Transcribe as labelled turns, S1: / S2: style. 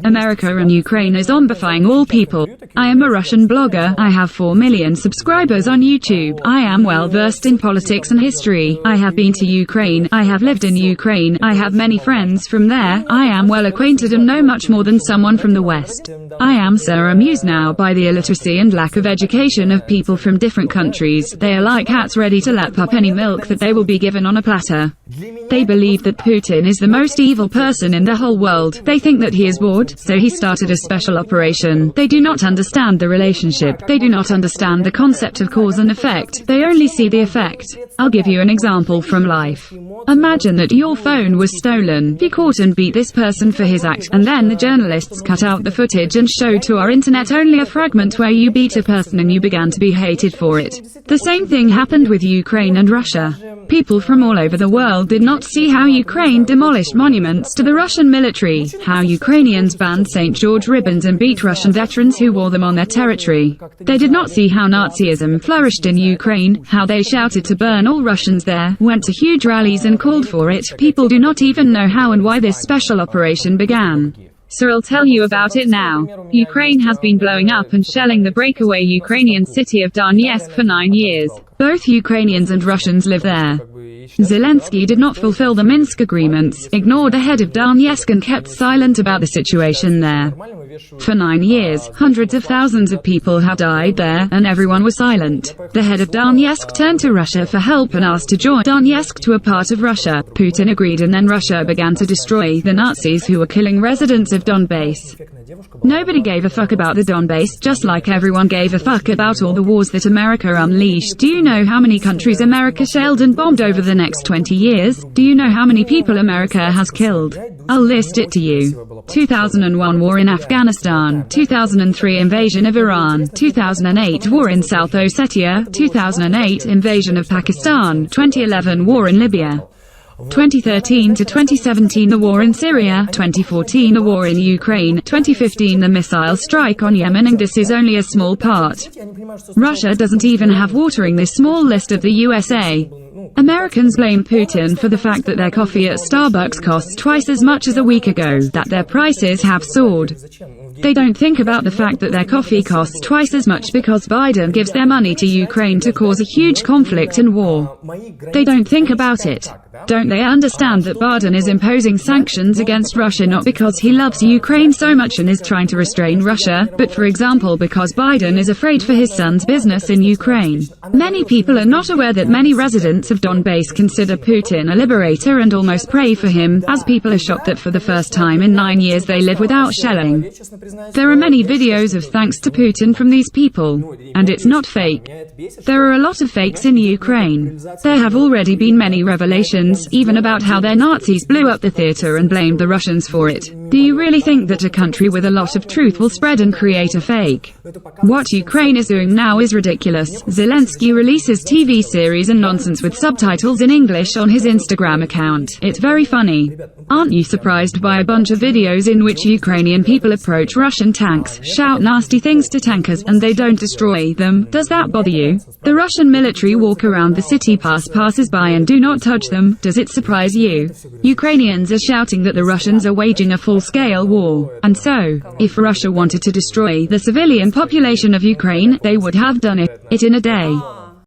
S1: America and Ukraine are zombifying all people. I am a Russian blogger. I have 4 million subscribers on YouTube. I am well versed in politics and history. I have been to Ukraine. I have lived in Ukraine. I have many friends from there. I am well acquainted and know much more than someone from the West. I am so amused now by the illiteracy and lack of education of people from different countries. They are like cats ready to lap up any milk that they will be given on a platter. They believe that Putin is the most evil person in the whole world. They think that he is bored, so he started a special operation. They do not understand the relationship. They do not understand the concept of cause and effect. They only see the effect. I'll give you an example from life. Imagine that your phone was stolen. Be caught and beat this person for his act, and then the journalists cut out the footage and showed to our internet only a fragment where you beat a person and you began to be hated for it. The same thing happened with Ukraine and Russia. People from all over the world did not see how Ukraine demolished monuments to the Russian military, how Ukrainians banned St. George ribbons and beat Russian veterans who wore them on their territory. They did not see how Nazism flourished in Ukraine, how they shouted to burn all Russians there, went to huge rallies and called for it. People do not even know how and why this special operation began. So I'll tell you about it now. Ukraine has been blowing up and shelling the breakaway Ukrainian city of Donetsk for 9 years. Both Ukrainians and Russians live there. Zelensky did not fulfill the Minsk agreements, ignored the head of Donetsk and kept silent about the situation there. For 9 years, hundreds of thousands of people have died there, and everyone was silent. The head of Donetsk turned to Russia for help and asked to join Donetsk to a part of Russia. Putin agreed, and then Russia began to destroy the Nazis who were killing residents of Donbass. Nobody gave a fuck about the Donbass, just like everyone gave a fuck about all the wars that America unleashed. Do you know how many countries America shelled and bombed over the next 20 years? Do you know how many people America has killed? I'll list it to you. 2001 war in Afghanistan, 2003 invasion of Iran, 2008 war in South Ossetia, 2008 invasion of Pakistan, 2011 war in Libya. 2013 to 2017 the war in Syria, 2014 the war in Ukraine, 2015 the missile strike on Yemen, and this is only a small part. Russia doesn't even have water in this small list of the USA. Americans blame Putin for the fact that their coffee at Starbucks costs twice as much as a week ago, that their prices have soared. They don't think about the fact that their coffee costs twice as much because Biden gives their money to Ukraine to cause a huge conflict and war. They don't think about it. Don't they understand that Biden is imposing sanctions against Russia not because he loves Ukraine so much and is trying to restrain Russia, but for example because Biden is afraid for his son's business in Ukraine? Many people are not aware that many residents of Donbass consider Putin a liberator and almost pray for him, as people are shocked that for the first time in 9 years they live without shelling. There are many videos of thanks to Putin from these people. And it's not fake. There are a lot of fakes in Ukraine. There have already been many revelations, even about how their Nazis blew up the theater and blamed the Russians for it. Do you really think that a country with a lot of truth will spread and create a fake? What Ukraine is doing now is ridiculous. Zelensky releases TV series and nonsense with subtitles in English on his Instagram account. It's very funny. Aren't you surprised by a bunch of videos in which Ukrainian people approach Russian tanks, shout nasty things to tankers, and they don't destroy them? Does that bother you? The Russian military walk around the city past passers-by and do not touch them. Does it surprise you? Ukrainians are shouting that the Russians are waging a full-scale war. And so, if Russia wanted to destroy the civilian population of Ukraine, they would have done it in a day.